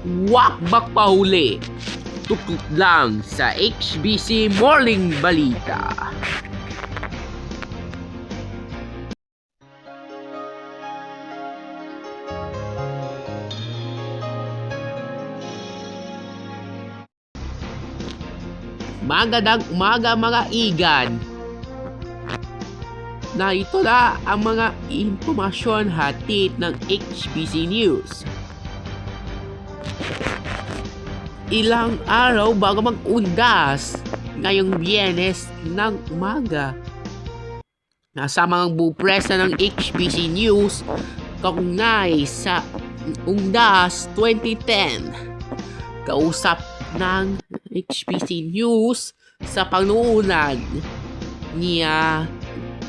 Wak magpahuli. Tuktok lang sa HBC Morning Balita. Magandang umaga mga igan. Na ito na ang mga impormasyon hatid ng HBC News. Ilang araw bago mag-undas ngayong Biyernes ng umaga. Nasa mga bupresa ng HBC News kaugnay sa Undas 2010. Kausap ng HBC News sa panuunan ni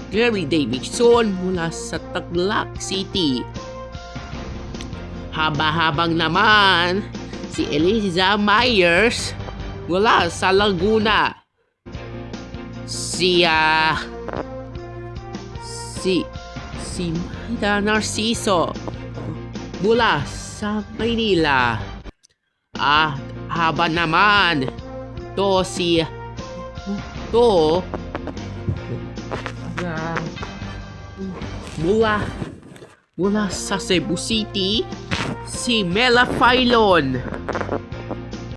Gary Davidson mula sa Tarlac City. Habang naman si Eliza Myers mula sa Laguna. Si Maida Narciso mula sa Maynila. Haba naman mula sa Cebu City, si Mela Filon